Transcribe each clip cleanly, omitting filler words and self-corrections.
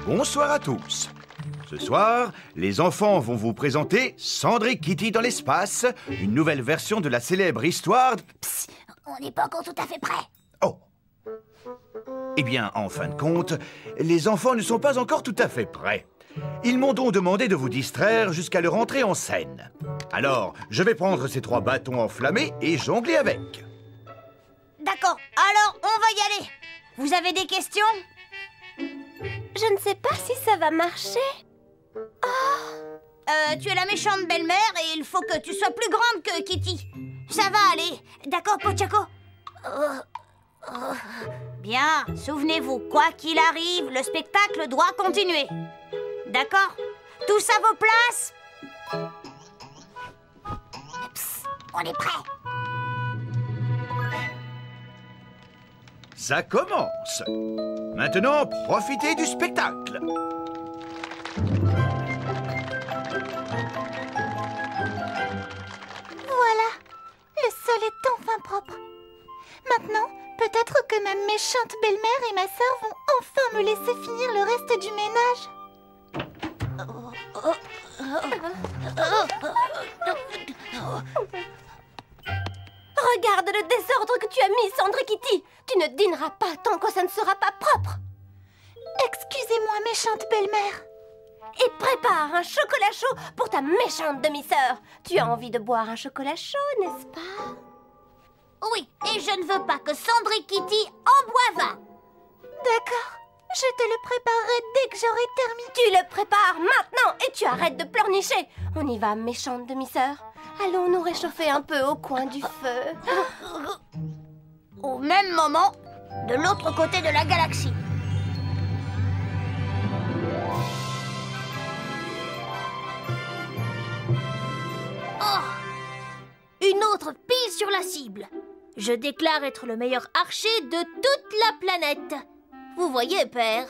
Bonsoir à tous. Ce soir, les enfants vont vous présenter Sandré Kitty dans l'espace, une nouvelle version de la célèbre histoire... Psst, on n'est pas encore tout à fait prêts. Oh. Eh bien, en fin de compte, les enfants ne sont pas encore tout à fait prêts. Ils m'ont donc demandé de vous distraire jusqu'à leur entrée en scène. Alors, je vais prendre ces 3 bâtons enflammés et jongler avec. D'accord, alors on va y aller. Vous avez des questions? Je ne sais pas si ça va marcher. Tu es la méchante belle-mère et il faut que tu sois plus grande que Kitty. Ça va aller. D'accord, Pochako? Bien, souvenez-vous, quoi qu'il arrive, le spectacle doit continuer. D'accord? Tous à vos places? Psst, on est prêts. Ça commence. Maintenant, profitez du spectacle. Voilà, le sol est enfin propre. Maintenant, peut-être que ma méchante belle-mère et ma sœur vont enfin me laisser finir le reste du ménage. Regarde le désordre que tu as mis, Sandré Kitty. Tu ne dîneras pas tant que ça ne sera pas propre. Excusez-moi, méchante belle-mère. Et prépare un chocolat chaud pour ta méchante demi-sœur. Tu as envie de boire un chocolat chaud, n'est-ce pas? Oui, et je ne veux pas que Sandré Kitty en boive un. D'accord, je te le préparerai dès que j'aurai terminé. Tu le prépares maintenant et tu arrêtes de pleurnicher. On y va, méchante demi-sœur. Allons nous réchauffer un peu au coin du feu. Au même moment, de l'autre côté de la galaxie. Oh! Une autre pile sur la cible. Je déclare être le meilleur archer de toute la planète. Vous voyez, père?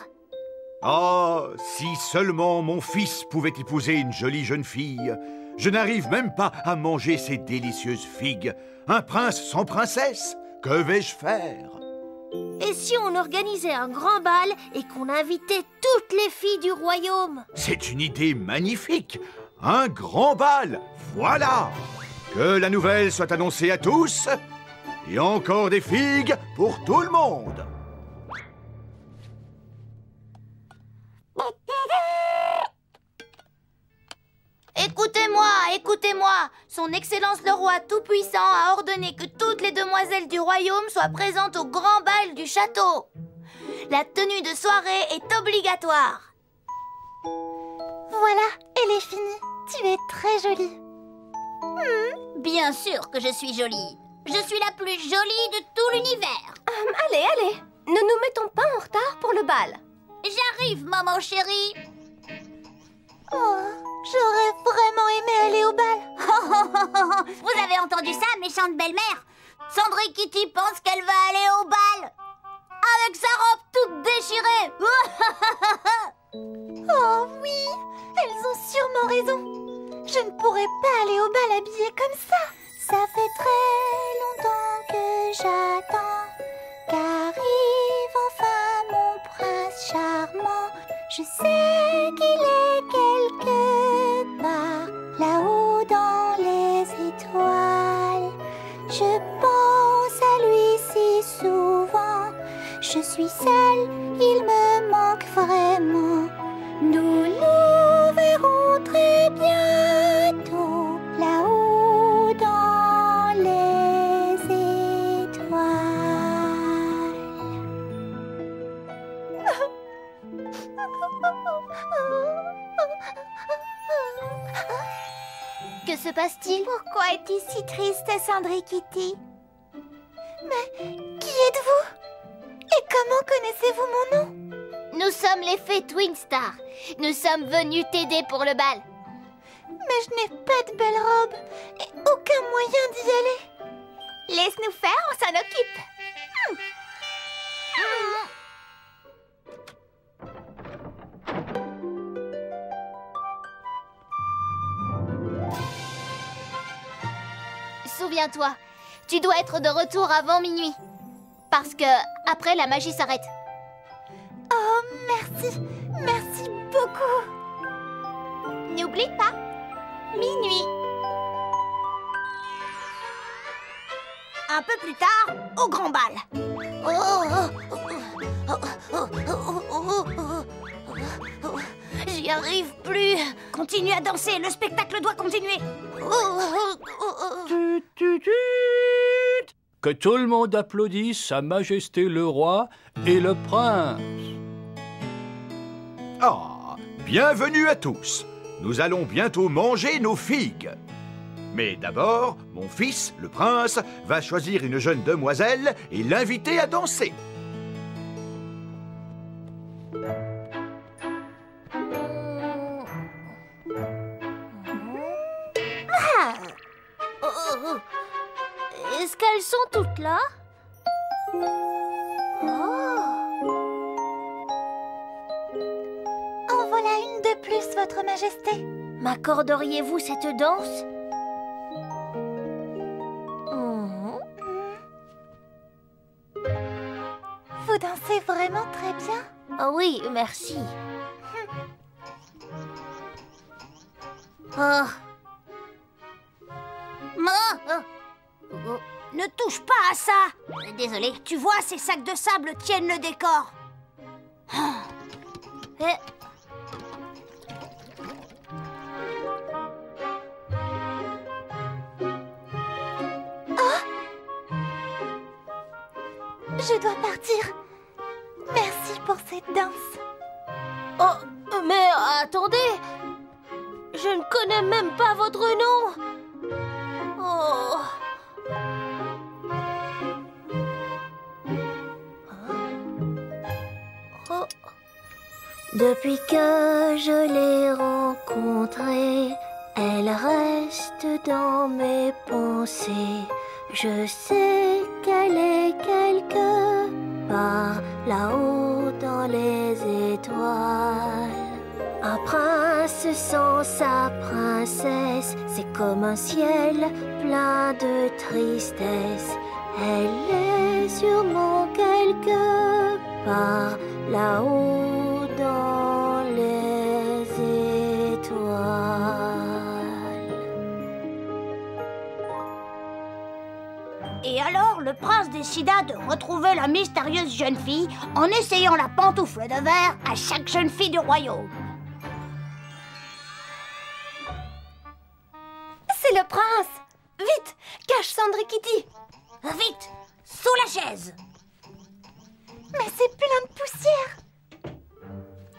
Oh, si seulement mon fils pouvait épouser une jolie jeune fille. Je n'arrive même pas à manger ces délicieuses figues. Un prince sans princesse, que vais-je faire? Et si on organisait un grand bal et qu'on invitait toutes les filles du royaume? C'est une idée magnifique. Un grand bal, voilà. Que la nouvelle soit annoncée à tous. Et encore des figues pour tout le monde. Écoutez-moi, écoutez-moi. Son Excellence le Roi Tout-Puissant a ordonné que toutes les demoiselles du royaume soient présentes au grand bal du château. La tenue de soirée est obligatoire. Voilà, elle est finie. Tu es très jolie. Bien sûr que je suis jolie. Je suis la plus jolie de tout l'univers. Allez, allez. Ne nous mettons pas en retard pour le bal. J'arrive, maman chérie. Oh, j'aurais vraiment aimé aller au bal. Vous avez entendu ça, méchante belle-mère? Sandré Kitty pense qu'elle va aller au bal. Avec sa robe toute déchirée. Oh oui, elles ont sûrement raison. Je ne pourrais pas aller au bal habillée comme ça. Ça fait très longtemps que j'attends qu'arrive enfin mon prince charmant. Je sais qu'il est quelque part là-haut dans les étoiles. Je pense à lui si souvent. Je suis seule, il me manque vraiment. Nous nous verrons très bientôt là-haut dans les étoiles. Que se passe-t-il? Pourquoi es-tu si triste, Sandré Kitty? Mais qui êtes-vous? Et comment connaissez-vous mon nom? Nous sommes les fées Twin Star. Nous sommes venus t'aider pour le bal. Mais je n'ai pas de belle robe et aucun moyen d'y aller. Laisse-nous faire, on s'en occupe. Souviens-toi, tu dois être de retour avant minuit. Parce que après, la magie s'arrête. Oh Merci, merci beaucoup. N'oublie pas, minuit. Un peu plus tard, au grand bal. J'y arrive plus. Continue à danser, le spectacle doit continuer. Tut, tut, tut. Que tout le monde applaudisse Sa Majesté le Roi et le Prince. Ah, bienvenue à tous. Nous allons bientôt manger nos figues. Mais d'abord, mon fils, le prince, va choisir une jeune demoiselle et l'inviter à danser. Est-ce qu'elles sont toutes là? En voilà une de plus, Votre Majesté. M'accorderiez-vous cette danse? Vous dansez vraiment très bien. Ah oui, merci. Ah. Ne touche pas à ça. Désolée, tu vois, ces sacs de sable tiennent le décor. Je dois partir. Merci pour cette danse. Oh, mais attendez. Je ne connais même pas votre nom. Oh. Oh. Depuis que je l'ai rencontrée, elle reste dans mes pensées. Je sais qu'elle est quelque part là-haut dans les étoiles. Un prince sans sa princesse, c'est comme un ciel plein de tristesse. Elle est sûrement quelque part là-haut dans les étoiles. Et alors, le prince décida de retrouver la mystérieuse jeune fille en essayant la pantoufle de verre à chaque jeune fille du royaume. C'est le prince. Vite, cache Sandrikiti. Vite, sous la chaise. Mais c'est plein de poussière.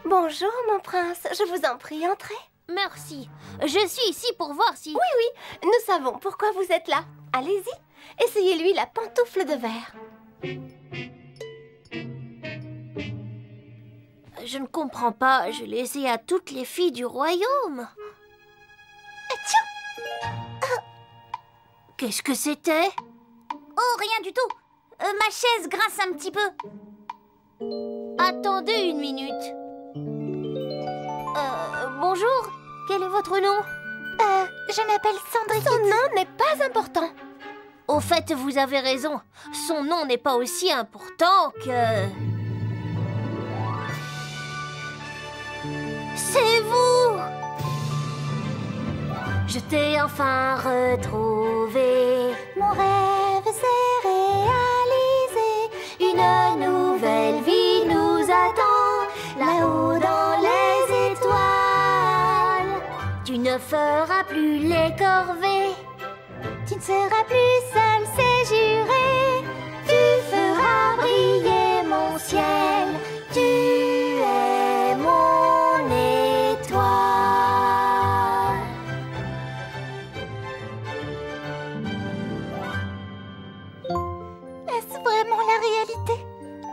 Bonjour, mon prince. Je vous en prie, entrez. Merci. Je suis ici pour voir si... Oui, nous savons pourquoi vous êtes là. Allez-y, essayez-lui la pantoufle de verre. Je ne comprends pas. Je l'ai essayé à toutes les filles du royaume. Qu'est-ce que c'était? Oh, rien du tout. Ma chaise grince un petit peu. Attendez une minute. Bonjour. Quel est votre nom? Je m'appelle Sandrikiti. Son nom n'est pas important. Au fait, vous avez raison. Son nom n'est pas aussi important que... C'est vous! Je t'ai enfin retrouvé. Mon rêve s'est réalisé. Une nouvelle vie nous attend là-haut dans les étoiles. Tu ne feras plus les corvées. Tu ne seras plus seul, c'est juré. Tu feras briller mon ciel. Tu es mon étoile. Est-ce vraiment la réalité?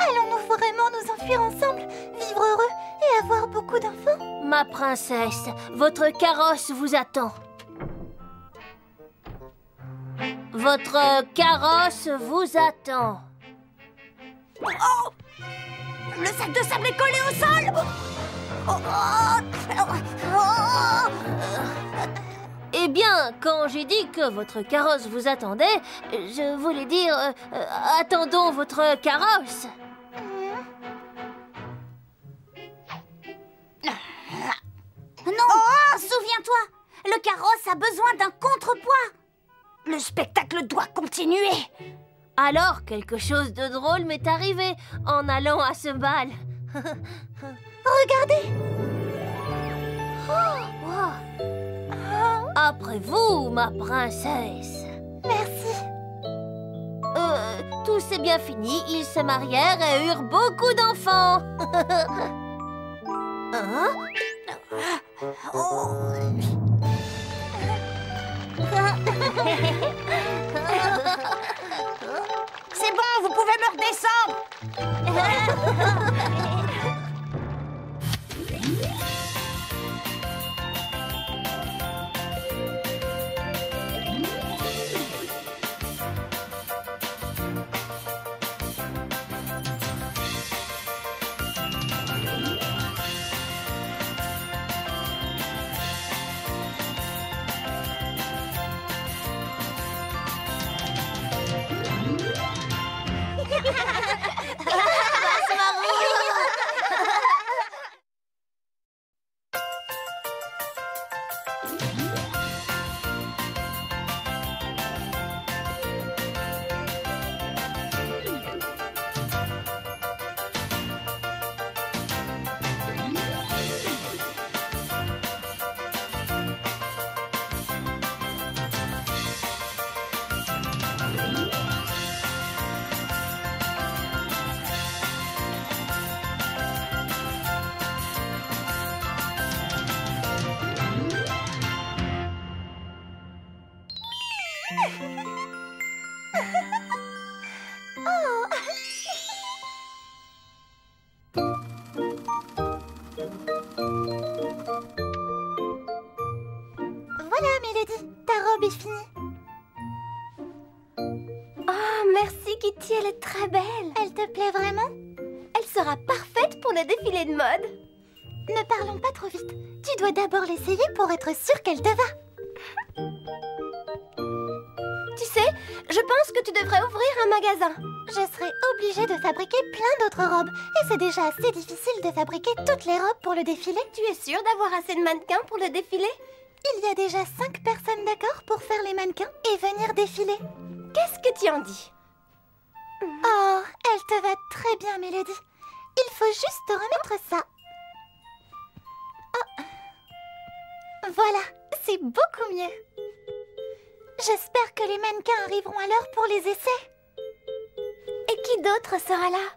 Allons-nous vraiment nous enfuir ensemble, vivre heureux et avoir beaucoup d'enfants? Ma princesse, votre carrosse vous attend. Votre carrosse vous attend. Oh! Le sac de sable est collé au sol! Eh bien, quand j'ai dit que votre carrosse vous attendait, je voulais dire attendons votre carrosse. a besoin d'un contrepoids. Le spectacle doit continuer. Alors, quelque chose de drôle m'est arrivé en allant à ce bal. Regardez! Après vous, ma princesse. Merci. Tout s'est bien fini, ils se marièrent et eurent beaucoup d'enfants. Hein? C'est bon, vous pouvez me redescendre. Voilà, Mélodie, ta robe est finie. Oh, merci Kitty, elle est très belle. Elle te plaît vraiment? Elle sera parfaite pour le défilé de mode. Ne parlons pas trop vite. Tu dois d'abord l'essayer pour être sûre qu'elle te va. Tu sais, je pense que tu devrais ouvrir un magasin. Je serai obligée de fabriquer plein d'autres robes. Et c'est déjà assez difficile de fabriquer toutes les robes pour le défilé. Tu es sûre d'avoir assez de mannequins pour le défilé? Il y a déjà 5 personnes d'accord pour faire les mannequins et venir défiler. Qu'est-ce que tu en dis? Oh, elle te va très bien, Mélodie. Il faut juste te remettre ça. Oh. Voilà, c'est beaucoup mieux. J'espère que les mannequins arriveront à l'heure pour les essais. Et qui d'autre sera là?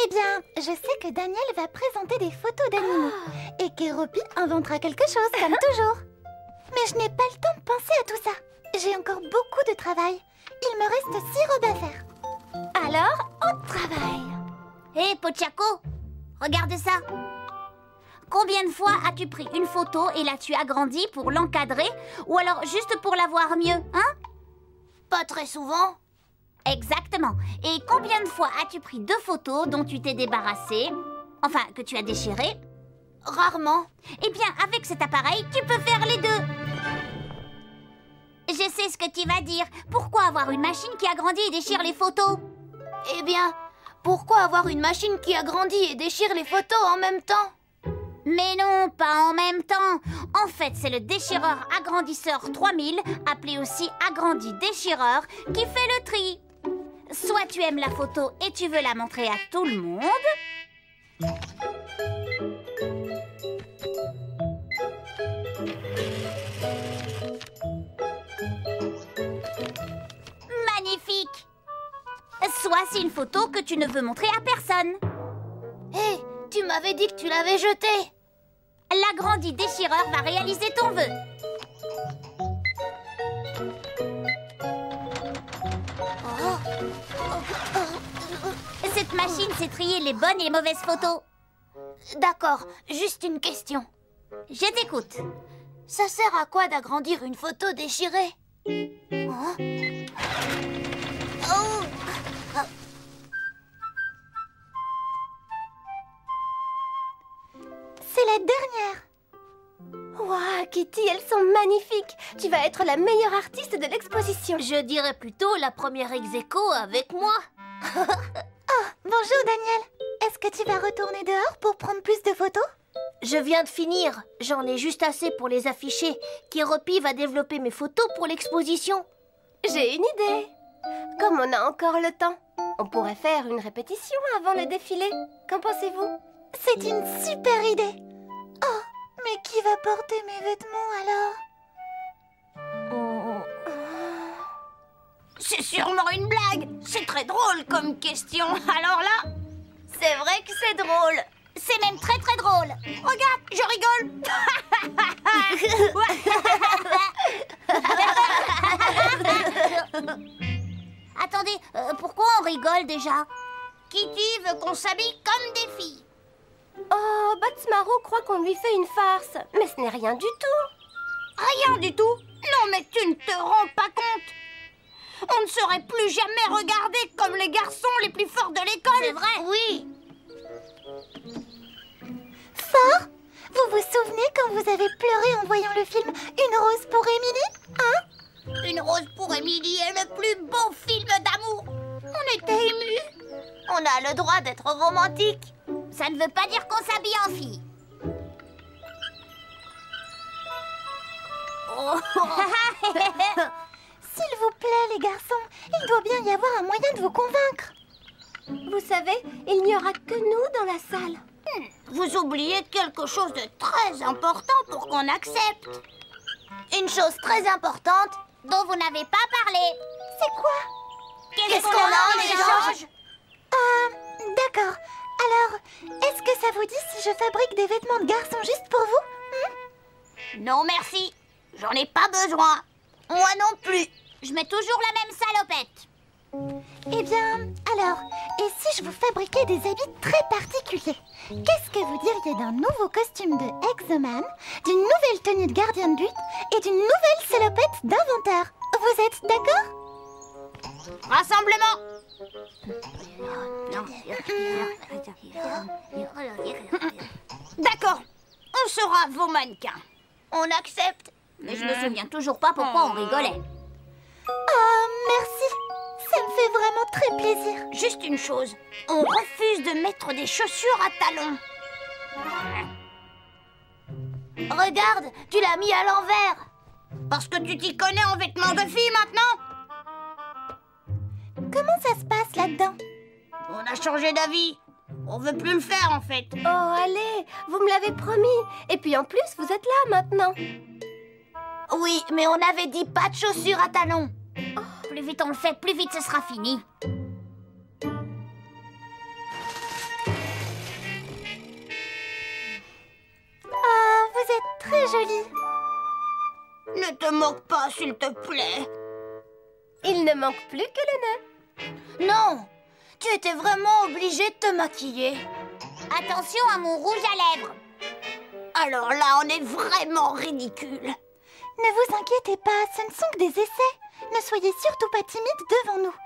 Eh bien, je sais que Daniel va présenter des photos d'animaux. Et qu'Héropi inventera quelque chose, comme toujours. Mais je n'ai pas le temps de penser à tout ça. J'ai encore beaucoup de travail. Il me reste 6 robes à faire. Alors, au travail. Hé, Pochako, regarde ça. Combien de fois as-tu pris une photo et l'as-tu agrandie pour l'encadrer ou alors juste pour la voir mieux, hein? Pas très souvent. Exactement. Et combien de fois as-tu pris 2 photos dont tu t'es débarrassé, enfin que tu as déchiré? Rarement. Eh bien, avec cet appareil, tu peux faire les deux. Je sais ce que tu vas dire. Pourquoi avoir une machine qui agrandit et déchire les photos? Eh bien, pourquoi avoir une machine qui agrandit et déchire les photos en même temps? Mais non, pas en même temps. En fait, c'est le déchireur agrandisseur 3000, appelé aussi agrandi déchireur, qui fait le tri. Soit tu aimes la photo et tu veux la montrer à tout le monde. Magnifique. Soit c'est une photo que tu ne veux montrer à personne. Hé, tu m'avais dit que tu l'avais jetée. L'agrandi déchireur va réaliser ton vœu. Cette machine sait trier les bonnes et les mauvaises photos. D'accord, juste une question. Je t'écoute. Ça sert à quoi d'agrandir une photo déchirée? Oh. Oh. C'est la dernière. Waouh, Kitty, elles sont magnifiques. Tu vas être la meilleure artiste de l'exposition. Je dirais plutôt la première ex-aequo avec moi. Oh, bonjour Daniel. Est-ce que tu vas retourner dehors pour prendre plus de photos? Je viens de finir. J'en ai juste assez pour les afficher. Kéropi va développer mes photos pour l'exposition. J'ai une idée. Comme on a encore le temps, on pourrait faire une répétition avant le défilé. Qu'en pensez-vous? C'est une super idée. Oh, mais qui va porter mes vêtements alors? C'est sûrement une blague. C'est très drôle comme question. Alors là, c'est vrai que c'est drôle. C'est même très très drôle. Regarde, je rigole. Attendez, pourquoi on rigole déjà? Kitty veut qu'on s'habille comme des filles. Oh, Batsmaro croit qu'on lui fait une farce. Mais ce n'est rien du tout. Rien du tout? Non, mais tu ne te rends pas compte. On ne serait plus jamais regardés comme les garçons les plus forts de l'école. C'est vrai? Oui. Fort? Vous vous souvenez quand vous avez pleuré en voyant le film Une rose pour Émilie? Hein? Une rose pour Émilie est le plus beau film d'amour. On était émus. On a le droit d'être romantique. Ça ne veut pas dire qu'on s'habille en fille. S'il vous plaît, les garçons, il doit bien y avoir un moyen de vous convaincre. Vous savez, il n'y aura que nous dans la salle. Vous oubliez quelque chose de très important pour qu'on accepte. Une chose très importante dont vous n'avez pas parlé. C'est quoi? Qu'est-ce qu'on a en échange? D'accord. Alors, est-ce que ça vous dit si je fabrique des vêtements de garçons juste pour vous? Non, merci. J'en ai pas besoin. Moi non plus. Je mets toujours la même salopette. Eh bien, alors, et si je vous fabriquais des habits très particuliers? Qu'est-ce que vous diriez d'un nouveau costume de Exoman, d'une nouvelle tenue de gardien de but et d'une nouvelle salopette d'inventeur? Vous êtes d'accord? Rassemblement. D'accord. On sera vos mannequins. On accepte. Mais je me souviens toujours pas pourquoi on rigolait. Oh, merci. Ça me fait vraiment très plaisir. Juste une chose. On refuse de mettre des chaussures à talons. Regarde, tu l'as mis à l'envers. Parce que tu t'y connais en vêtements de fille maintenant? Comment ça se passe là-dedans? On a changé d'avis. On veut plus le faire en fait. Oh, allez, vous me l'avez promis. Et puis en plus, vous êtes là maintenant. Oui, mais on avait dit pas de chaussures à talons. Oh, plus vite on le fait, plus vite ce sera fini. Oh, vous êtes très jolie. Ne te moque pas, s'il te plaît. Il ne manque plus que le nez. Non, tu étais vraiment obligée de te maquiller. Attention à mon rouge à lèvres. Alors là, on est vraiment ridicule. Ne vous inquiétez pas, ce ne sont que des essais. Ne soyez surtout pas timide devant nous.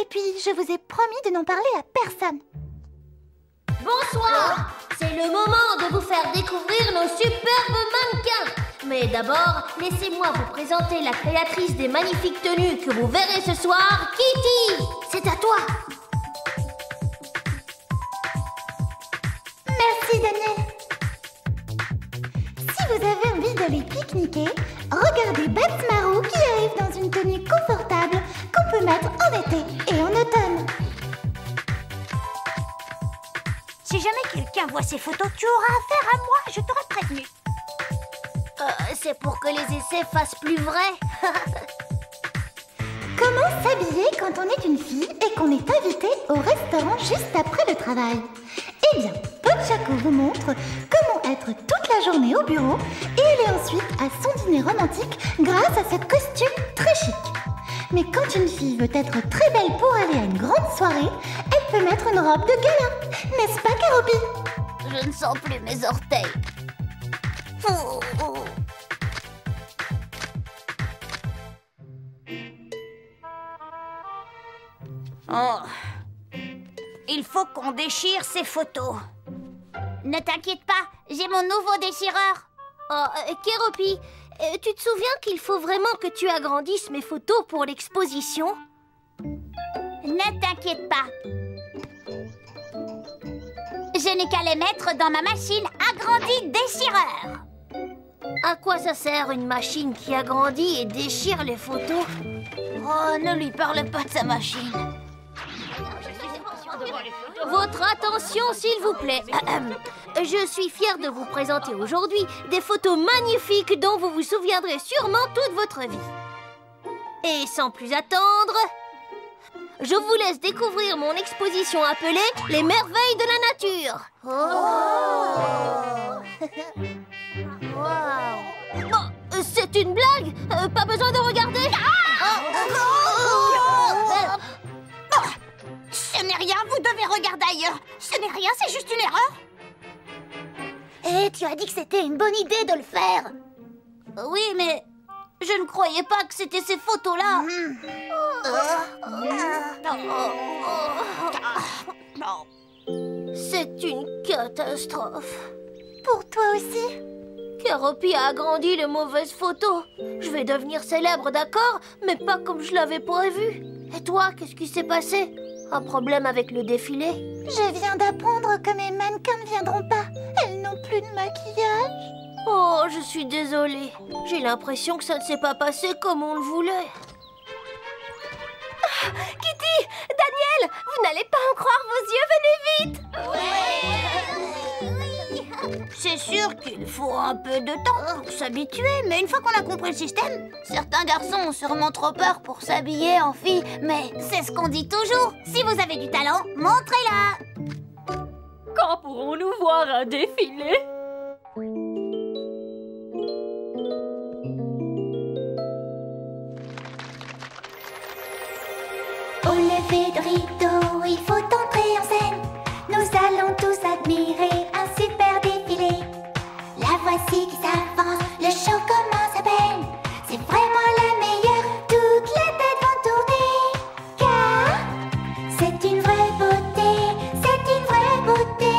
Et puis, je vous ai promis de n'en parler à personne. Bonsoir. C'est le moment de vous faire découvrir nos superbes mannequins. Mais d'abord, laissez-moi vous présenter la créatrice des magnifiques tenues que vous verrez ce soir, Kitty. C'est à toi. Merci, Daniel. Si vous avez envie d'aller pique-niquer, regardez Batsmaro qui arrive dans une tenue confortable qu'on peut mettre en été et en automne. Si jamais quelqu'un voit ces photos, tu auras affaire à moi, je t'aurais prévenu. C'est pour que les essais fassent plus vrai. Comment s'habiller quand on est une fille et qu'on est invité au restaurant juste après le travail? Eh bien, Pochako vous montre comment être toute la journée au bureau et aller ensuite à son dîner romantique grâce à ce costume très chic. Mais quand une fille veut être très belle pour aller à une grande soirée, elle peut mettre une robe de gala. N'est-ce pas, Kéropi? Je ne sens plus mes orteils. Oh. Il faut qu'on déchire ces photos. Ne t'inquiète pas, j'ai mon nouveau déchireur. Oh, Kéropi, tu te souviens qu'il faut vraiment que tu agrandisses mes photos pour l'exposition? Ne t'inquiète pas. Je je n'ai qu'à les mettre dans ma machine agrandie déchireur. À quoi ça sert une machine qui agrandit et déchire les photos? Oh, ne lui parle pas de sa machine. Votre attention, s'il vous plaît. Je suis fière de vous présenter aujourd'hui des photos magnifiques dont vous vous souviendrez sûrement toute votre vie. Et sans plus attendre, je vous laisse découvrir mon exposition appelée « Les merveilles de la nature ». Bon, c'est une blague. Pas besoin de regarder. Ce n'est rien, vous devez regarder ailleurs. Ce n'est rien, c'est juste une erreur. Eh, tu as dit que c'était une bonne idée de le faire. Oui, mais je ne croyais pas que c'était ces photos-là. C'est une catastrophe. Pour toi aussi. Keroppi a agrandi les mauvaises photos. Je vais devenir célèbre, d'accord? Mais pas comme je l'avais prévu. Et toi, qu'est-ce qui s'est passé? Un problème avec le défilé? Je viens d'apprendre que mes mannequins ne viendront pas. Elles n'ont plus de maquillage. Oh, je suis désolée. J'ai l'impression que ça ne s'est pas passé comme on le voulait. Kitty! Daniel! Vous n'allez pas en croire vos yeux, venez vite! C'est sûr qu'il faut un peu de temps pour s'habituer, mais une fois qu'on a compris le système... Certains garçons ont sûrement trop peur pour s'habiller en fille, mais C'est ce qu'on dit toujours. Si vous avez du talent, montrez-la. Quand pourrons-nous voir un défilé? Au lever de rideau, il faut entrer en scène. Nous allons tous admirer un super défilé. La voici qui s'avance, le show commence à peine. C'est vraiment la meilleure, toutes les têtes vont tourner. Car c'est une vraie beauté, c'est une vraie beauté.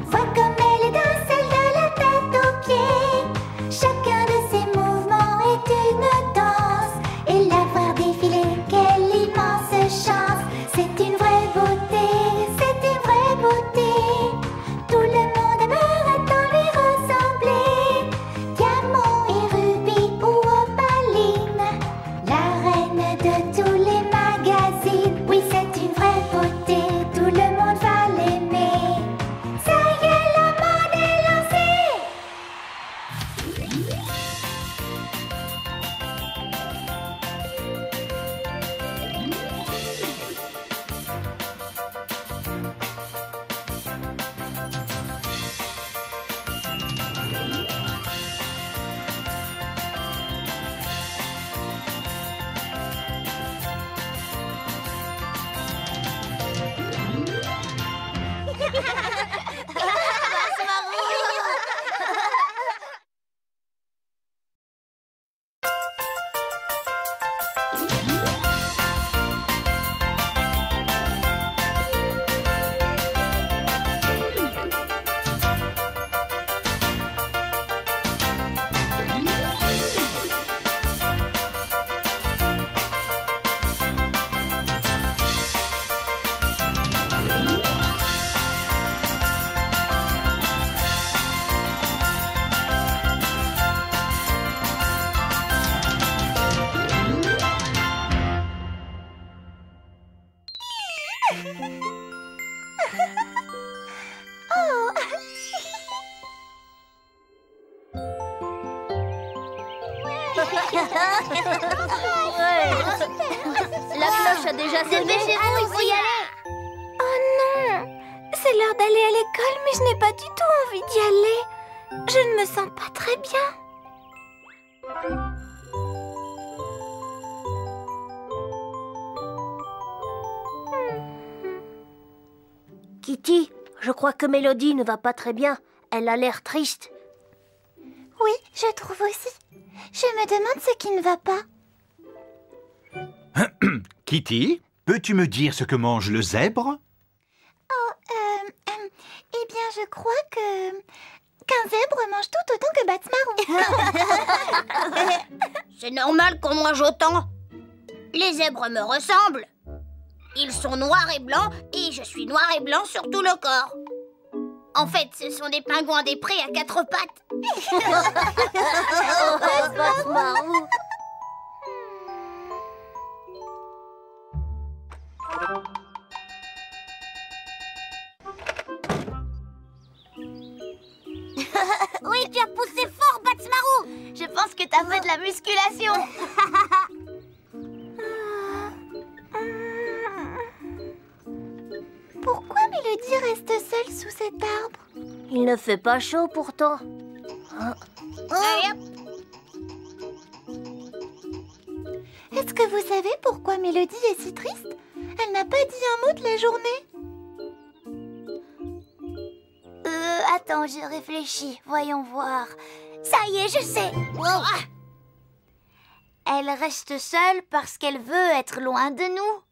Vois comme elle est celle de la tête aux pieds. Chacun de ses mouvements est une danse. Et la voir défiler, quelle immense chance. C'est une vraie beauté, c'est une vraie beauté. Tout le monde aimerait tant lui ressembler. Diamant et rubis ou opaline, la reine de tous les magazines. Oui, c'est une vraie beauté, tout le monde va l'aimer. Ça y est, la mode est lancée. La cloche a déjà sonné. dépêchez-vous, il faut y aller. Oh non, c'est l'heure d'aller à l'école, mais je n'ai pas du tout envie d'y aller. Je ne me sens pas très bien. Kitty, je crois que Mélodie ne va pas très bien. Elle a l'air triste. Oui, je trouve aussi. Je me demande ce qui ne va pas. Kitty, peux-tu me dire ce que mange le zèbre? Eh bien, je crois qu'un zèbre mange tout autant que Batsmarron. C'est normal qu'on mange autant. Les zèbres me ressemblent. Ils sont noirs et blancs et je suis noir et blanc sur tout le corps. En fait, ce sont des pingouins des prés à 4 pattes. Batmarou. Oui, tu as poussé fort, Batsmarou. Je pense que t'as fait de la musculation. Pourquoi Mélodie reste seule sous cet arbre? Il ne fait pas chaud pourtant. Allez, hop. Est-ce que vous savez pourquoi Mélodie est si triste? Elle n'a pas dit un mot de la journée. Attends, je réfléchis. Voyons voir. Ça y est, je sais. Elle reste seule parce qu'elle veut être loin de nous.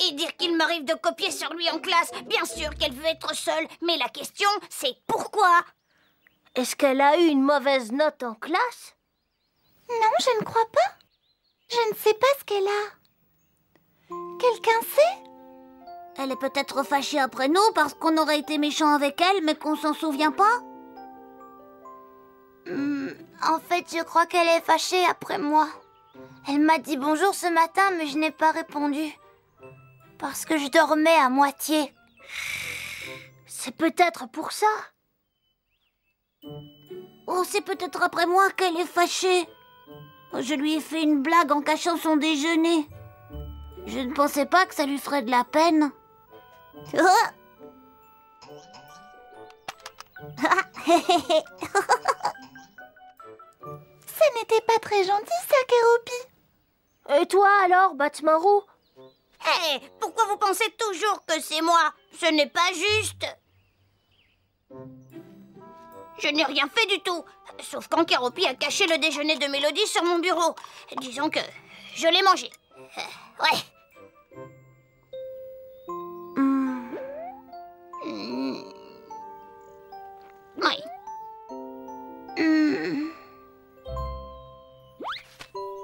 Et dire qu'il m'arrive de copier sur lui en classe. Bien sûr qu'elle veut être seule, mais la question, c'est pourquoi? Est-ce qu'elle a eu une mauvaise note en classe? Non, je ne crois pas. Je ne sais pas ce qu'elle a. Quelqu'un sait? Elle est peut-être fâchée après nous parce qu'on aurait été méchants avec elle, mais qu'on s'en souvient pas. En fait, je crois qu'elle est fâchée après moi. Elle m'a dit bonjour ce matin, mais je n'ai pas répondu. Parce que je dormais à moitié. C'est peut-être pour ça. Oh, c'est peut-être après moi qu'elle est fâchée. Je lui ai fait une blague en cachant son déjeuner. Je ne pensais pas que ça lui ferait de la peine. Ça n'était pas très gentil, ça, Kéropi. Et toi alors, Batmarou? Hé, pourquoi vous pensez toujours que c'est moi? Ce n'est pas juste. Je n'ai rien fait du tout. Sauf quand Kéropi a caché le déjeuner de Mélodie sur mon bureau. Disons que je l'ai mangé. Ouais. Oui.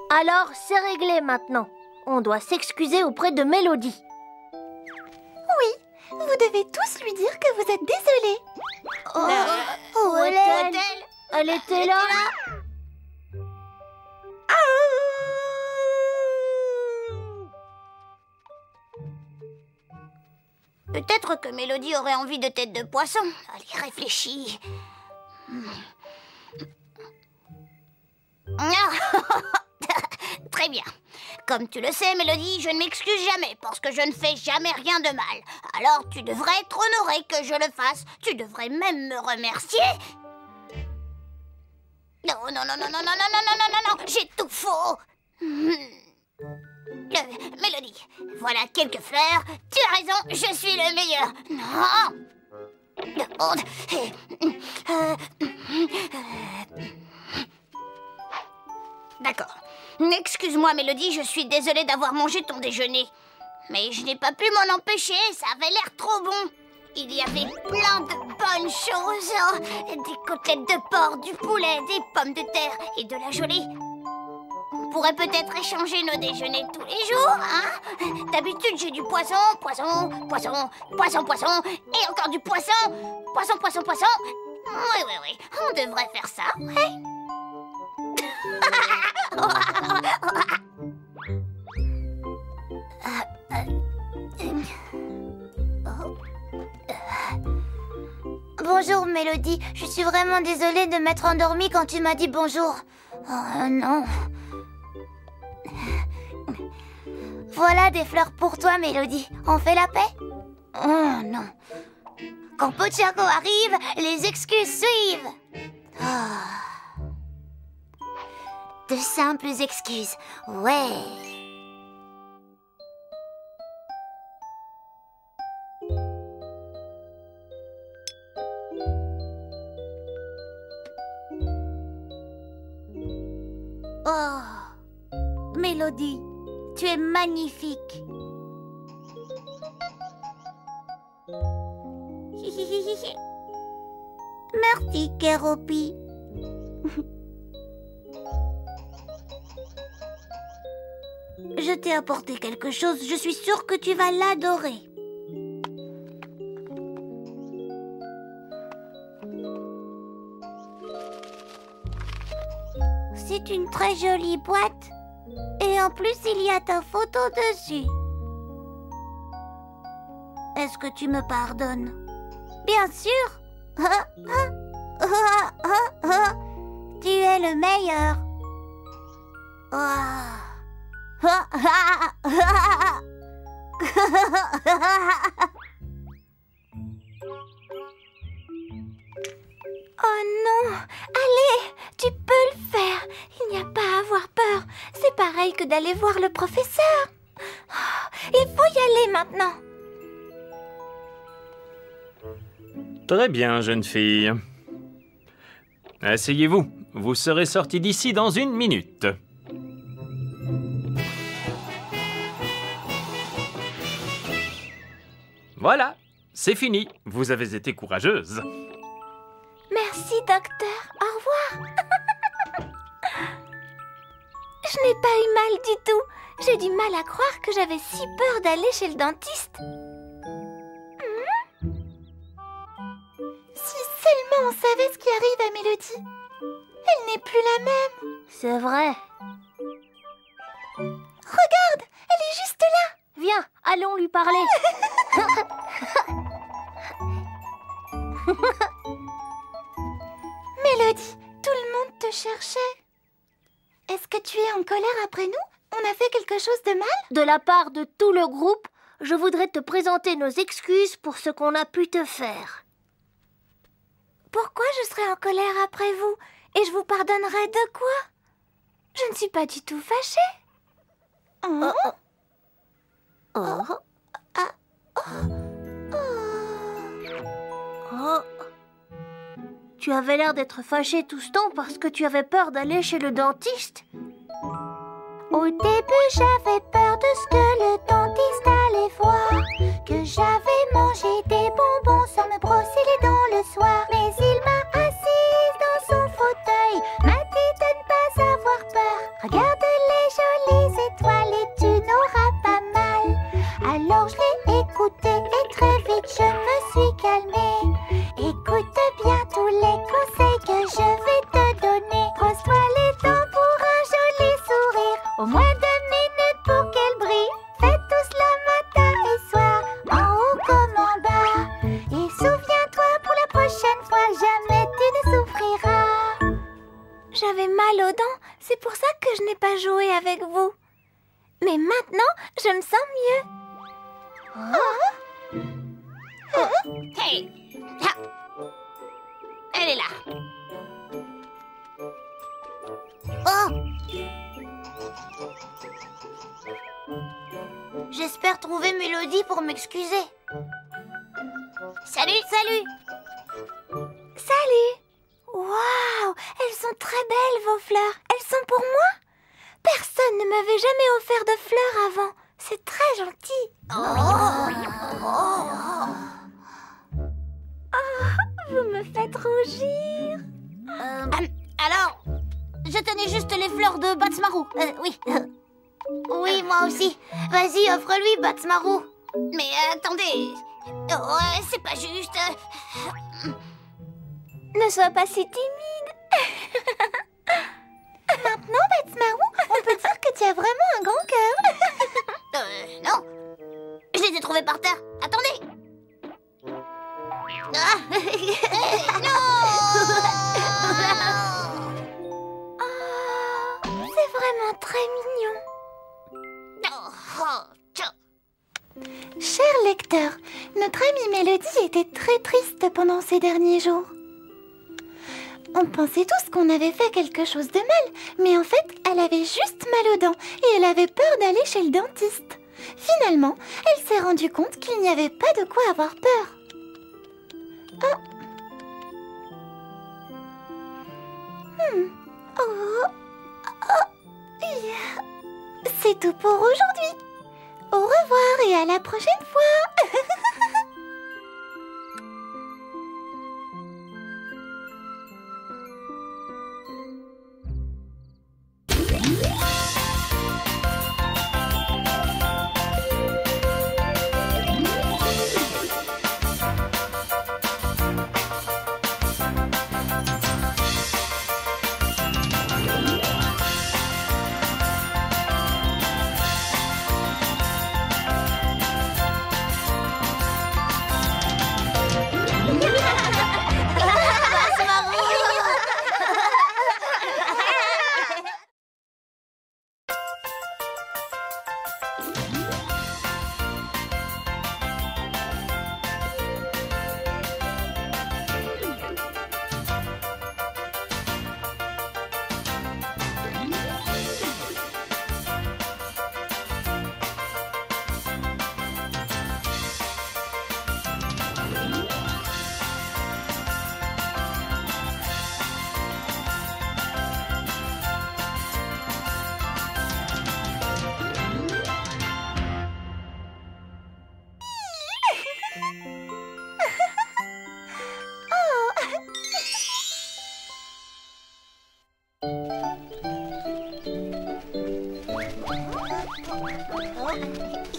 Alors, c'est réglé maintenant. On doit s'excuser auprès de Mélodie. Oui, vous devez tous lui dire que vous êtes désolés. Où est-elle? Elle était là. Peut-être que Mélodie aurait envie de tête de poisson. Allez, réfléchis. Très bien. Comme tu le sais, Mélodie, je ne m'excuse jamais parce que je ne fais jamais rien de mal. Alors tu devrais être honorée que je le fasse. Tu devrais même me remercier. Non, non, non, non, non, non, non, non, non, non, non, j'ai tout faux. Mélodie, voilà quelques fleurs. Tu as raison, je suis le meilleur. Non. D'accord. Excuse-moi, Mélodie, je suis désolée d'avoir mangé ton déjeuner. Mais je n'ai pas pu m'en empêcher, ça avait l'air trop bon. Il y avait plein de bonnes choses. Oh, des côtelettes de porc, du poulet, des pommes de terre et de la gelée. On pourrait peut-être échanger nos déjeuners tous les jours, hein? D'habitude, j'ai du poisson, poisson, poisson, poisson, poisson, et encore du poisson, poisson, poisson, poisson. Oui, oui, oui, on devrait faire ça, ouais. Bonjour Mélodie, je suis vraiment désolée de m'être endormie quand tu m'as dit bonjour. Oh non. Voilà des fleurs pour toi Mélodie. On fait la paix? Oh non. Quand Pochaco arrive, les excuses suivent. Oh. De simples excuses, ouais. Oh, Mélodie, tu es magnifique. Merci, Kéropi. Je t'ai apporté quelque chose, je suis sûre que tu vas l'adorer. C'est une très jolie boîte. Et en plus, il y a ta photo dessus. Est-ce que tu me pardonnes? Bien sûr. Tu es le meilleur. Oh non! Allez, tu peux le faire. Il n'y a pas à avoir peur. C'est pareil que d'aller voir le professeur. Il faut y aller maintenant. Très bien, jeune fille. Asseyez-vous. Vous serez sortie d'ici dans 1 minute. Voilà, c'est fini. Vous avez été courageuse. Merci, docteur. Au revoir. Je n'ai pas eu mal du tout. J'ai du mal à croire que j'avais si peur d'aller chez le dentiste. Si seulement on savait ce qui arrive à Mélodie. Elle n'est plus la même. C'est vrai. Regarde, elle est juste là. Viens, allons lui parler. Mélodie, tout le monde te cherchait. Est-ce que tu es en colère après nous? On a fait quelque chose de mal? De la part de tout le groupe, je voudrais te présenter nos excuses pour ce qu'on a pu te faire. Pourquoi je serais en colère après vous? Et je vous pardonnerai de quoi? Je ne suis pas du tout fâchée. Tu avais l'air d'être fâchée tout ce temps parce que tu avais peur d'aller chez le dentiste. Au début, j'avais peur de ce que le dentiste allait voir. Que j'avais mangé des bonbons sans me brosser les dents le soir. Mais il m'a assise dans son fauteuil, m'a dit de ne pas avoir peur. Regarde les jolies étoiles et tu n'auras pas mal. Alors je l'ai écouté et très vite je me suis calmée. Écoute bien tous les conseils que je vais te donner. Brosse-toi les dents pour un joli sourire. Au moins 2 minutes pour qu'elle brille. Fais tout cela matin et soir, en haut comme en bas. Et souviens-toi pour la prochaine fois, jamais tu ne souffriras. J'avais mal aux dents, c'est pour ça que je n'ai pas joué avec vous. Mais maintenant, je me sens mieux. Hey! Ah. Elle est là. J'espère trouver Mélodie pour m'excuser. Salut! Salut! Waouh! Elles sont très belles, vos fleurs. Elles sont pour moi? Personne ne m'avait jamais offert de fleurs avant. C'est très gentil. Vous me faites rougir. Alors, je tenais juste les fleurs de Batsmarou. Oui. Oui, moi aussi. Vas-y, offre-lui, Batsmarou. Mais attendez. Oh, c'est pas juste. Ne sois pas si timide. Maintenant, Batsmarou, on peut dire que tu as vraiment un grand cœur. Non. Je les ai trouvés par terre. Attendez. Ah. Non. C'est vraiment très mignon. Cher lecteur, notre amie Mélodie était très triste pendant ces derniers jours. On pensait tous qu'on avait fait quelque chose de mal, mais en fait, elle avait juste mal aux dents et elle avait peur d'aller chez le dentiste. Finalement, elle s'est rendue compte qu'il n'y avait pas de quoi avoir peur. C'est tout pour aujourd'hui. Au revoir et à la prochaine fois.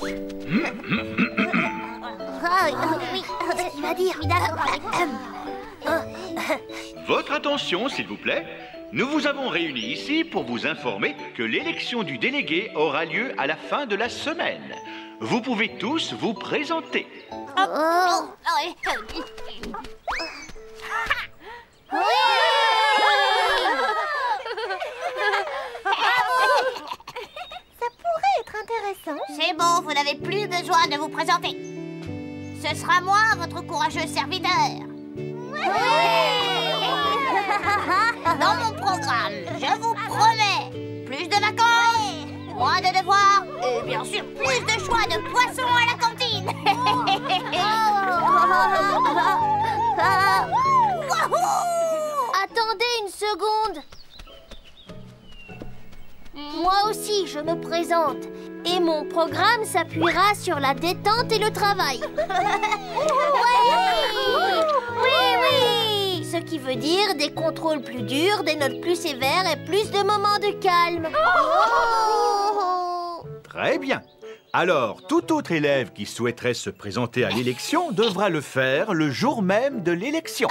Oui, il va dire. Votre attention, s'il vous plaît. Nous vous avons réunis ici pour vous informer que l'élection du délégué aura lieu à la fin de la semaine. Vous pouvez tous vous présenter. Ça pourrait être intéressant. C'est bon, vous n'avez plus besoin de vous présenter. Ce sera moi, votre courageux serviteur. Dans mon programme, je vous promets plus de vacances, moins de devoirs et bien sûr plus de choix de poissons à la cantine. Attendez une seconde. Moi aussi, je me présente. Et mon programme s'appuiera sur la détente et le travail. Oui. Ce qui veut dire des contrôles plus durs, des notes plus sévères et plus de moments de calme. Très bien. Alors, tout autre élève qui souhaiterait se présenter à l'élection devra le faire le jour même de l'élection.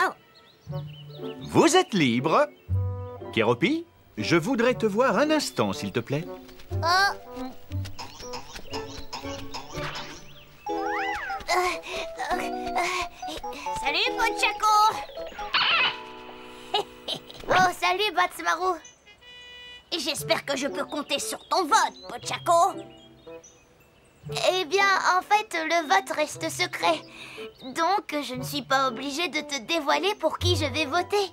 Vous êtes libre. Kéropi, je voudrais te voir un instant, s'il te plaît. Salut, Pochako. Oh, salut, Batsmaru. J'espère que je peux compter sur ton vote, Pochako. Eh bien, en fait, le vote reste secret. Donc, je ne suis pas obligée de te dévoiler pour qui je vais voter.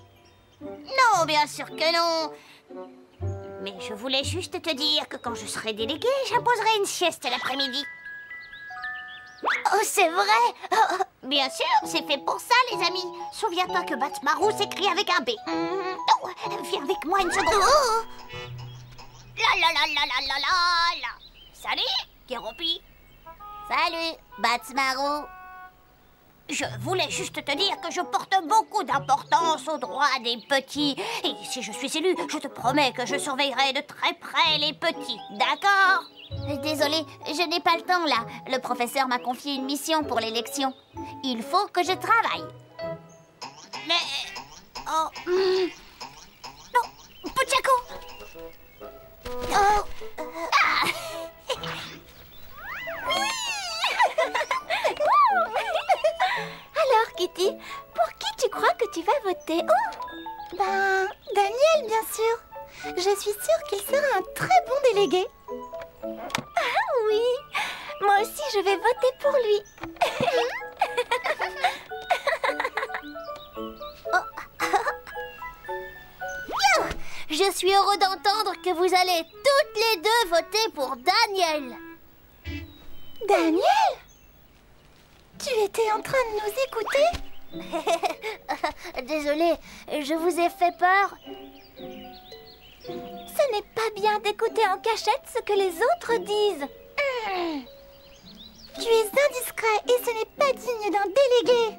Non, bien sûr que non. Mais je voulais juste te dire que quand je serai déléguée, j'imposerai une sieste l'après-midi. Oh, c'est vrai? Bien sûr, c'est fait pour ça, les amis. Souviens-toi que Batsmaru s'écrit avec un B. Oh, viens avec moi une seconde. La. Salut, Kéropi. Salut, Batsmaru. Je voulais juste te dire que je porte beaucoup d'importance aux droits des petits. Et si je suis élue, je te promets que je surveillerai de très près les petits. D'accord? Désolée, je n'ai pas le temps là. Le professeur m'a confié une mission pour l'élection. Il faut que je travaille. Mais... Oh... Non, Pochako. Oh... Ah. Alors, Kitty, pour qui tu crois que tu vas voter? Ben, Daniel, bien sûr. Je suis sûre qu'il sera un très bon délégué. Ah oui, moi aussi je vais voter pour lui. Je suis heureux d'entendre que vous allez toutes les deux voter pour Daniel. Daniel? Tu étais en train de nous écouter? Désolée, je vous ai fait peur. Ce n'est pas bien d'écouter en cachette ce que les autres disent. Tu es indiscret et ce n'est pas digne d'un délégué.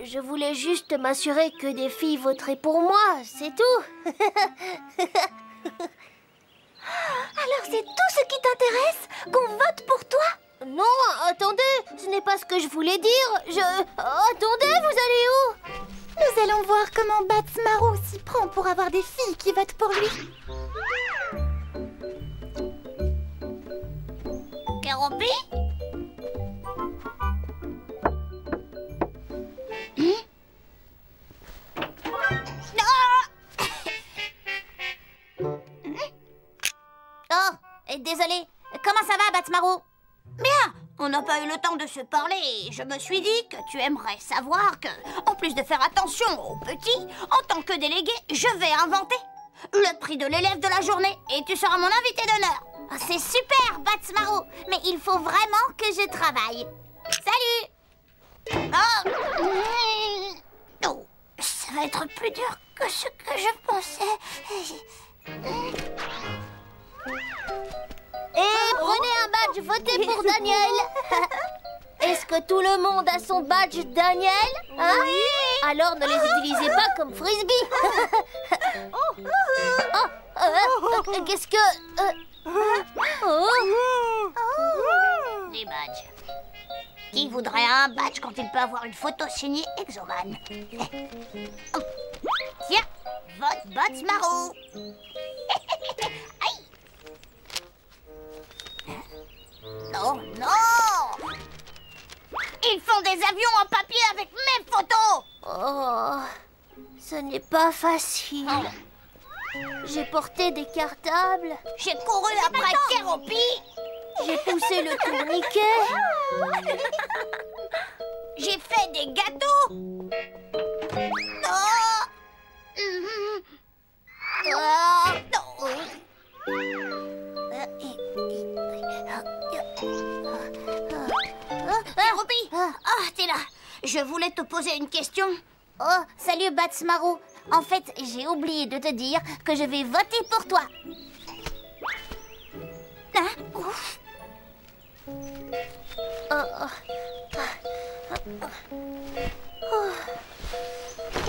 Je voulais juste m'assurer que des filles voteraient pour moi, c'est tout. Alors c'est tout ce qui t'intéresse? Qu'on vote pour toi? Non, attendez, ce n'est pas ce que je voulais dire. Attendez, vous allez où? Nous allons voir comment Batsmaru s'y prend pour avoir des filles qui votent pour lui. Kéropi? Oh, désolée. Comment ça va, Batsmaru? Bien. On n'a pas eu le temps de se parler et je me suis dit que tu aimerais savoir que, en plus de faire attention aux petits, en tant que délégué, je vais inventer le prix de l'élève de la journée et tu seras mon invité d'honneur. Oh, c'est super, Batsmaru, mais il faut vraiment que je travaille. Salut! Oh, ça va être plus dur que ce que je pensais. Et prenez un badge, votez pour Daniel. Est-ce que tout le monde a son badge Daniel? Alors ne les utilisez pas comme frisbee. Qu'est-ce que... Des badges. Qui voudrait un badge quand il peut avoir une photo signée Exoman? Tiens, vote Batsmarou. Aïe. Non, non. Ils font des avions en papier avec mes photos. Oh, ce n'est pas facile. J'ai porté des cartables. J'ai couru après Kéropi. J'ai poussé le tourniquet. J'ai fait des gâteaux. Oh. Oh. Kéropi, t'es là. Je voulais te poser une question. Oh, salut Batsmarou. En fait, j'ai oublié de te dire que je vais voter pour toi. Hein? Ouf.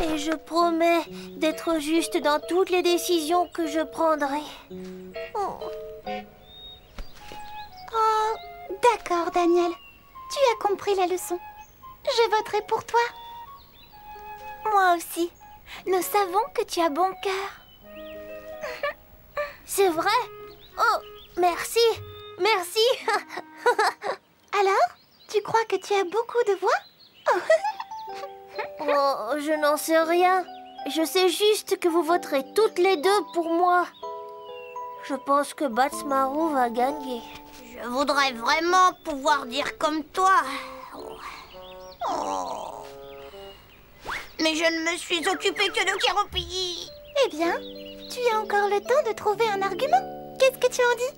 Et je promets d'être juste dans toutes les décisions que je prendrai. Oh, d'accord, Daniel. Tu as compris la leçon. Je voterai pour toi. Moi aussi. Nous savons que tu as bon cœur. C'est vrai? Oh, merci. Merci. Alors, tu crois que tu as beaucoup de voix? Oh, je n'en sais rien. Je sais juste que vous voterez toutes les deux pour moi. Je pense que Batsmarou va gagner. Je voudrais vraiment pouvoir dire comme toi. Oh. Mais je ne me suis occupée que de Kéropi. Eh bien, tu as encore le temps de trouver un argument. Qu'est-ce que tu en dis?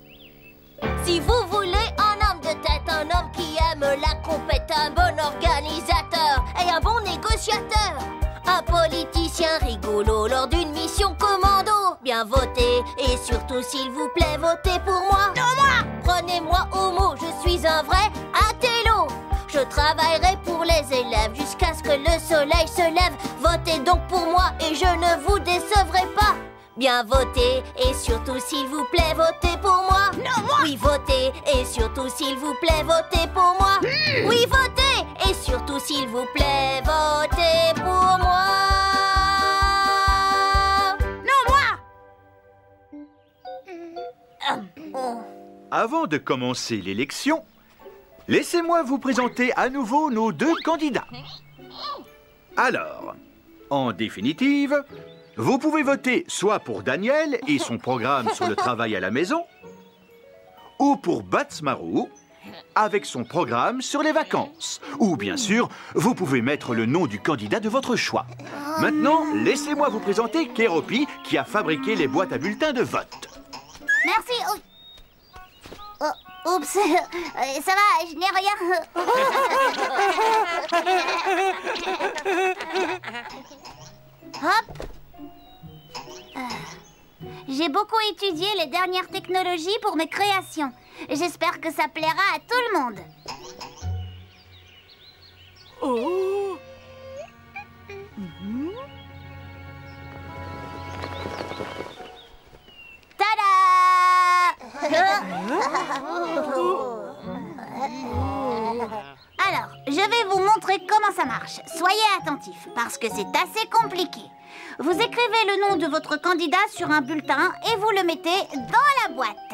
Si vous voulez un homme de tête, un homme qui aime la compète, un bon organisateur et un bon négociateur, un politicien rigolo lors d'une mission commando, bien votez et surtout s'il vous plaît, votez pour moi. Non, moi. Prenez-moi au mot, je suis un vrai intello. Je travaillerai pour les élèves jusqu'à ce que le soleil se lève. Votez donc pour moi et je ne vous décevrai pas. Bien votez et surtout s'il vous plaît, votez pour moi. Non, moi. Oui, votez et surtout s'il vous plaît, votez pour moi. Oui, votez et surtout s'il vous plaît, votez pour moi. Non, moi. Avant de commencer l'élection, laissez-moi vous présenter à nouveau nos deux candidats. Alors, en définitive, vous pouvez voter soit pour Daniel et son programme sur le travail à la maison, ou pour Batsmarou avec son programme sur les vacances. Ou bien sûr, vous pouvez mettre le nom du candidat de votre choix. Maintenant, laissez-moi vous présenter Kéropi qui a fabriqué les boîtes à bulletins de vote. Merci. Oups, ça va, je n'ai rien. Hop. J'ai beaucoup étudié les dernières technologies pour mes créations. J'espère que ça plaira à tout le monde. Oh. Alors, je vais vous montrer comment ça marche. Soyez attentifs, parce que c'est assez compliqué. Vous écrivez le nom de votre candidat sur un bulletin et vous le mettez dans la boîte.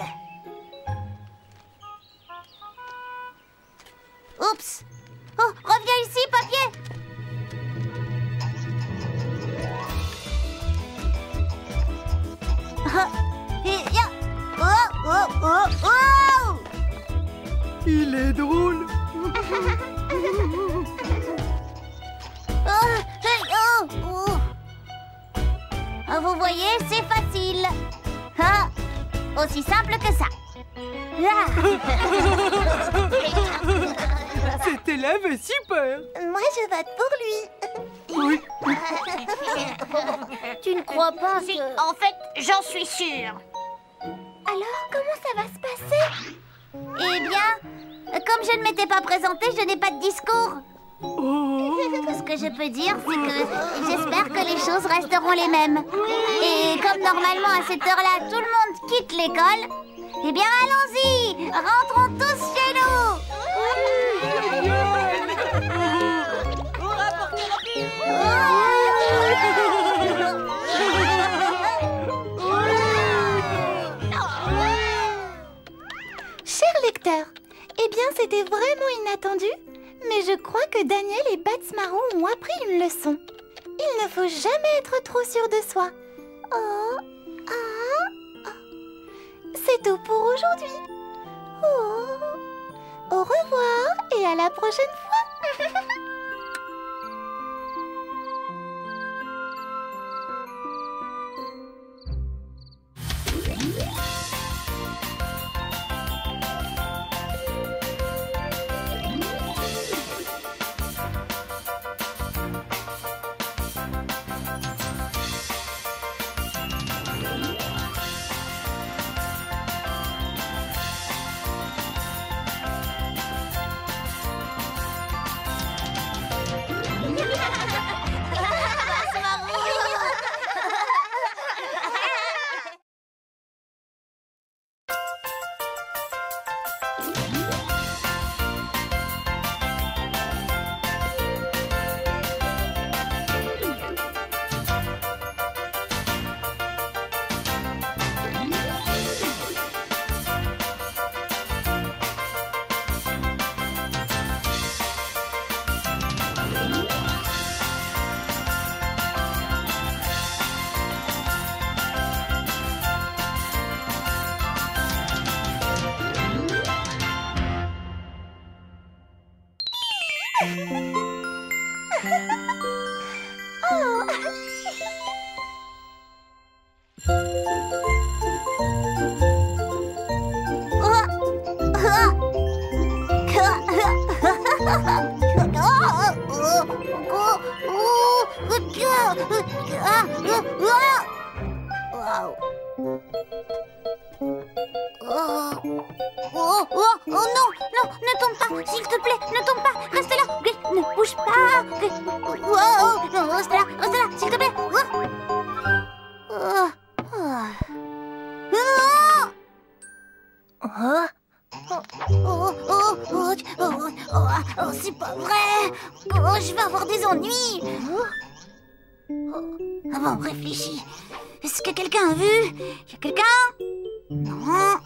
Oups! Oh, reviens ici, papier! Il est drôle. Vous voyez, c'est facile. Aussi simple que ça. Cet élève est super. Moi, je vote pour lui. Oui. Tu ne crois pas Si, que... en fait, j'en suis sûre. Alors, comment ça va se passer? Eh bien, comme je ne m'étais pas présentée, je n'ai pas de discours. Oh. Ce que je peux dire, c'est que j'espère que les choses resteront les mêmes. Et comme normalement à cette heure-là, tout le monde quitte l'école, eh bien allons-y, rentrons tous chez nous. Cher lecteur, eh bien c'était vraiment inattendu, mais je crois que Daniel et Bats Marron ont appris une leçon. Il ne faut jamais être trop sûr de soi. Oh, ah, ah. C'est tout pour aujourd'hui. Oh. Au revoir et à la prochaine fois. Oh non, ne tombe pas, s'il te plaît, ne tombe pas, reste là, ne bouge pas. Non, reste là, s'il te plaît. C'est pas vrai. Je vais avoir des ennuis. Bon, réfléchis. Est-ce que quelqu'un a vu? Y a quelqu'un? Non.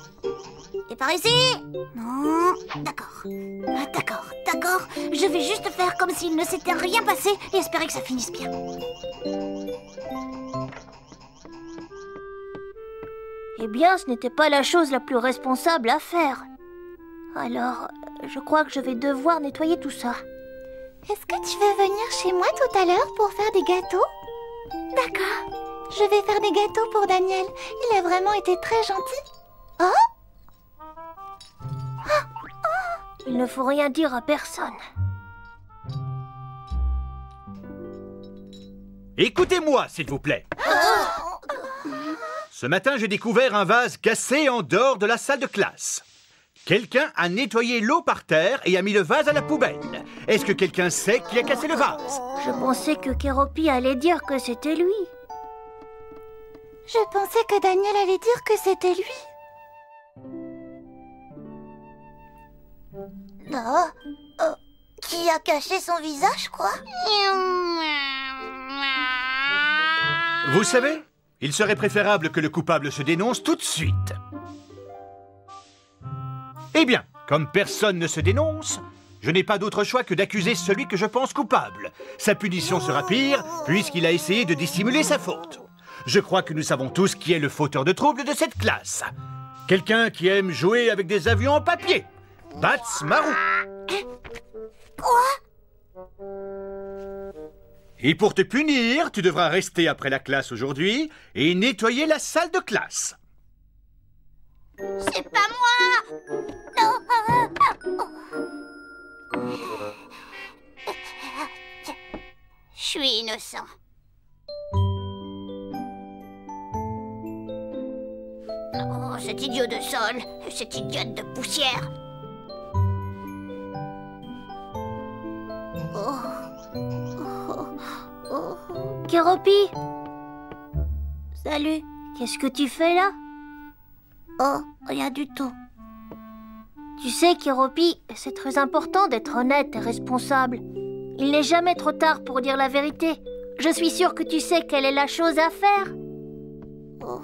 Et par ici? Non. D'accord. Je vais juste faire comme s'il ne s'était rien passé et espérer que ça finisse bien. Eh bien, ce n'était pas la chose la plus responsable à faire. Alors, je crois que je vais devoir nettoyer tout ça. Est-ce que tu veux venir chez moi tout à l'heure pour faire des gâteaux? D'accord. Je vais faire des gâteaux pour Daniel. Il a vraiment été très gentil. Oh! Il ne faut rien dire à personne. Écoutez-moi, s'il vous plaît. Ce matin, j'ai découvert un vase cassé en dehors de la salle de classe. Quelqu'un a nettoyé l'eau par terre et a mis le vase à la poubelle. Est-ce que quelqu'un sait qui a cassé le vase? Je pensais que Kéropi allait dire que c'était lui. Je pensais que Daniel allait dire que c'était lui. Non. Qui a caché son visage, quoi? Vous savez, il serait préférable que le coupable se dénonce tout de suite. Eh bien, comme personne ne se dénonce, je n'ai pas d'autre choix que d'accuser celui que je pense coupable. Sa punition sera pire, puisqu'il a essayé de dissimuler sa faute. Je crois que nous savons tous qui est le fauteur de troubles de cette classe. Quelqu'un qui aime jouer avec des avions en papier. Bats Marron. Quoi? Et pour te punir, tu devras rester après la classe aujourd'hui et nettoyer la salle de classe. C'est pas moi! Non! Je suis innocent. Oh, cet idiot de sol, cette idiote de poussière. Oh. Kéropi! Salut, qu'est-ce que tu fais là? Oh, rien du tout. Tu sais, Kéropi, c'est très important d'être honnête et responsable. Il n'est jamais trop tard pour dire la vérité. Je suis sûre que tu sais quelle est la chose à faire. Oh.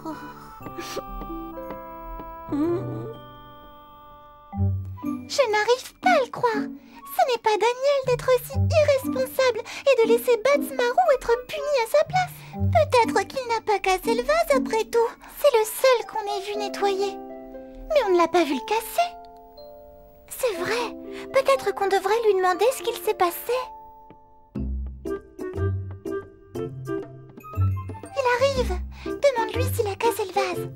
Je n'arrive pas à le croire. Ce n'est pas Daniel d'être aussi irresponsable et de laisser Batsmarou être puni à sa place. Peut-être qu'il n'a pas cassé le vase après tout. C'est le seul qu'on ait vu nettoyer. Mais on ne l'a pas vu le casser. C'est vrai. Peut-être qu'on devrait lui demander ce qu'il s'est passé. Il arrive. Demande-lui s'il a cassé le vase.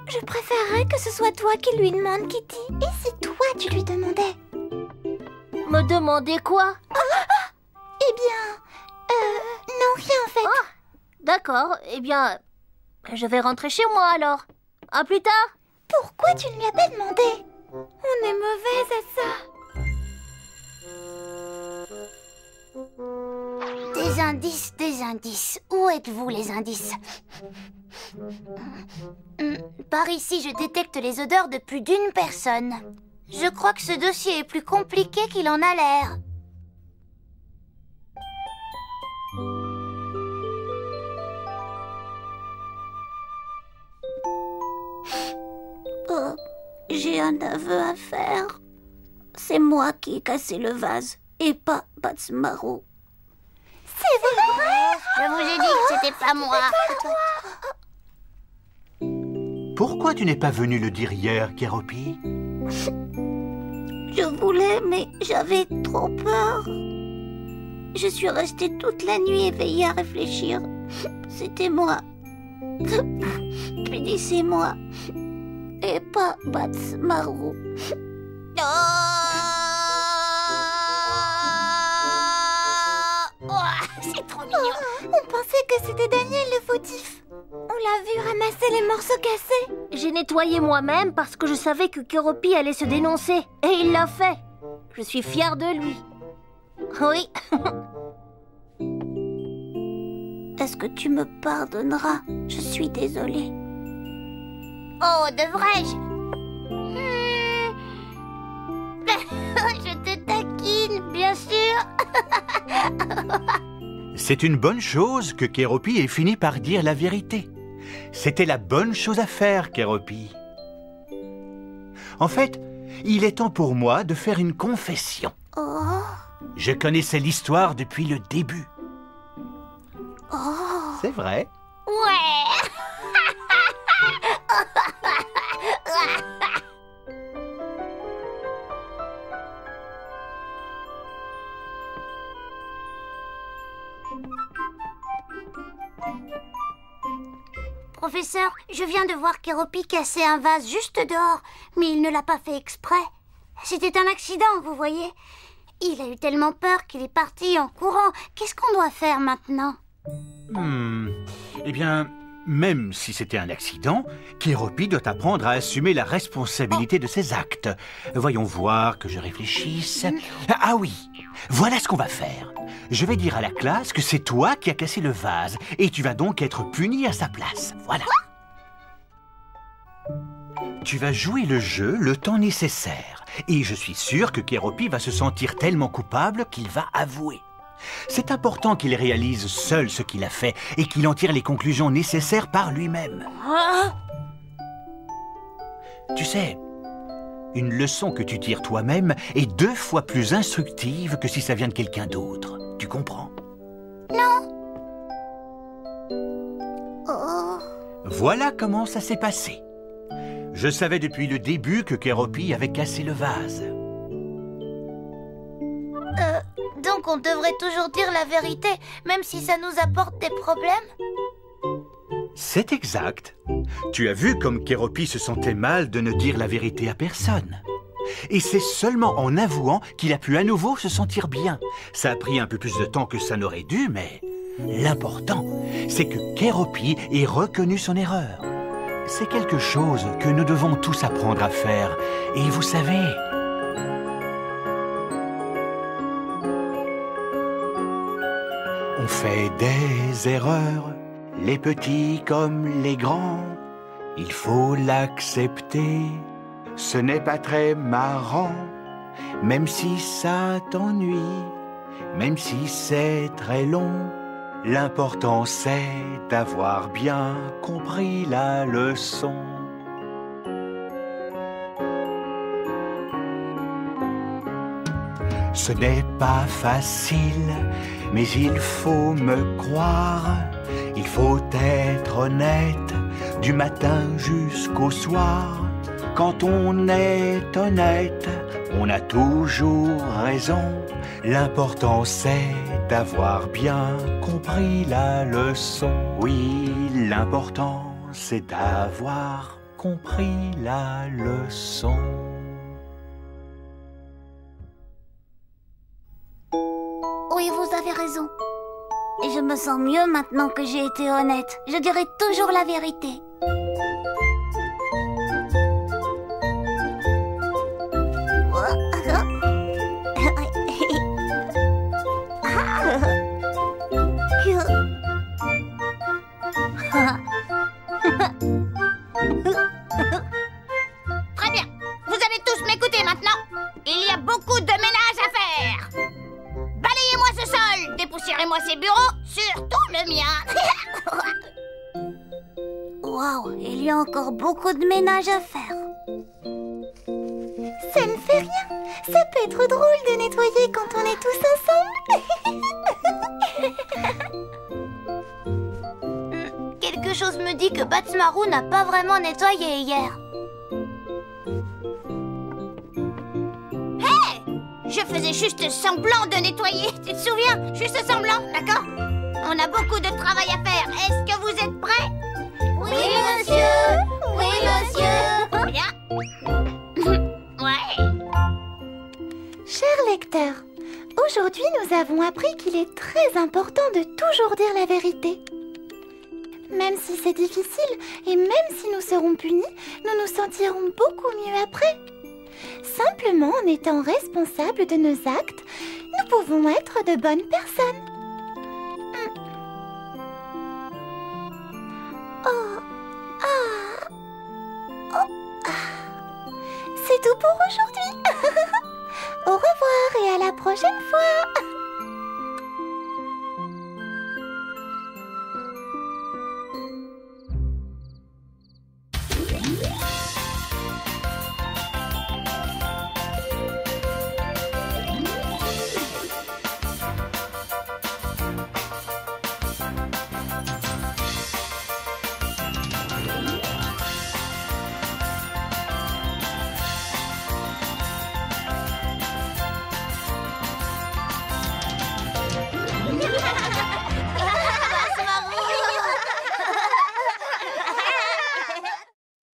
Je préférerais que ce soit toi qui lui demande, Kitty. Et si toi tu lui demandais? Me demander quoi? Eh bien, non, rien en fait. Ah, d'accord, eh bien, je vais rentrer chez moi alors. À plus tard. Pourquoi tu ne lui as pas demandé? On est mauvaise à ça. Des indices, des indices. Où êtes-vous, les indices? Par ici, je détecte les odeurs de plus d'une personne. Je crois que ce dossier est plus compliqué qu'il en a l'air. Oh, j'ai un aveu à faire. C'est moi qui ai cassé le vase, et pas Batsmarou. C'est vrai? Je vous ai dit que c'était pas moi. Pourquoi tu n'es pas venu le dire hier, Kéropi? Je voulais, mais j'avais trop peur. Je suis restée toute la nuit éveillée à réfléchir. C'était moi. Punissez-moi. Et pas Batsmarou. C'est trop mignon. On pensait que c'était Daniel le fautif. On l'a vu ramasser les morceaux cassés. J'ai nettoyé moi-même parce que je savais que Kéropi allait se dénoncer. Et il l'a fait. Je suis fière de lui. Oui. Est-ce que tu me pardonneras? Je suis désolée. Oh, devrais-je? Je te taquine, bien sûr. C'est une bonne chose que Kéropi ait fini par dire la vérité. C'était la bonne chose à faire, Kéropi. En fait, il est temps pour moi de faire une confession. Oh. Je connaissais l'histoire depuis le début. Oh. C'est vrai. Ouais. Professeur, je viens de voir Kéropi casser un vase juste dehors, mais il ne l'a pas fait exprès. C'était un accident, vous voyez. Il a eu tellement peur qu'il est parti en courant. Qu'est-ce qu'on doit faire maintenant? Eh bien, même si c'était un accident, Kéropi doit apprendre à assumer la responsabilité de ses actes. Voyons voir que je réfléchisse. Ah oui, voilà ce qu'on va faire. Je vais dire à la classe que c'est toi qui as cassé le vase et tu vas donc être puni à sa place. Voilà. Tu vas jouer le jeu le temps nécessaire. Et je suis sûr que Kéropi va se sentir tellement coupable qu'il va avouer. C'est important qu'il réalise seul ce qu'il a fait et qu'il en tire les conclusions nécessaires par lui-même. Tu sais, une leçon que tu tires toi-même est 2 fois plus instructive que si ça vient de quelqu'un d'autre. Tu comprends? Non. Oh. Voilà comment ça s'est passé. Je savais depuis le début que Kéropi avait cassé le vase. Donc on devrait toujours dire la vérité, même si ça nous apporte des problèmes? C'est exact. Tu as vu comme Kéropi se sentait mal de ne dire la vérité à personne. Et c'est seulement en avouant qu'il a pu à nouveau se sentir bien. Ça a pris un peu plus de temps que ça n'aurait dû, mais l'important, c'est que Kéropi ait reconnu son erreur. C'est quelque chose que nous devons tous apprendre à faire. Et vous savez... On fait des erreurs, les petits comme les grands. Il faut l'accepter, ce n'est pas très marrant. Même si ça t'ennuie, même si c'est très long, l'important c'est d'avoir bien compris la leçon. Ce n'est pas facile, mais il faut me croire. Il faut être honnête du matin jusqu'au soir. Quand on est honnête, on a toujours raison. L'important c'est d'avoir bien compris la leçon. Oui, l'important c'est d'avoir compris la leçon. Oui, vous avez raison. Et je me sens mieux maintenant que j'ai été honnête. Je dirai toujours la vérité. Très bien. Vous allez tous m'écouter maintenant. Il y a beaucoup de ménage à faire. Balayez-moi ce sol, dépoussiérez-moi ces bureaux, surtout le mien. Waouh, il y a encore beaucoup de ménage à faire. Ça ne fait rien. Ça peut être drôle de nettoyer quand on est tous ensemble. Quelque chose me dit que Batsmarou n'a pas vraiment nettoyé hier. Hé! Je faisais juste semblant de nettoyer, tu te souviens? Juste semblant, d'accord? On a beaucoup de travail à faire. Est-ce que vous êtes prêts? Oui, monsieur. Oui, monsieur. Bien. Ouais. Chers lecteurs, aujourd'hui nous avons appris qu'il est très important de toujours dire la vérité. Même si c'est difficile et même si nous serons punis, nous nous sentirons beaucoup mieux après. Simplement en étant responsables de nos actes, nous pouvons être de bonnes personnes. C'est tout pour aujourd'hui. Au revoir et à la prochaine fois.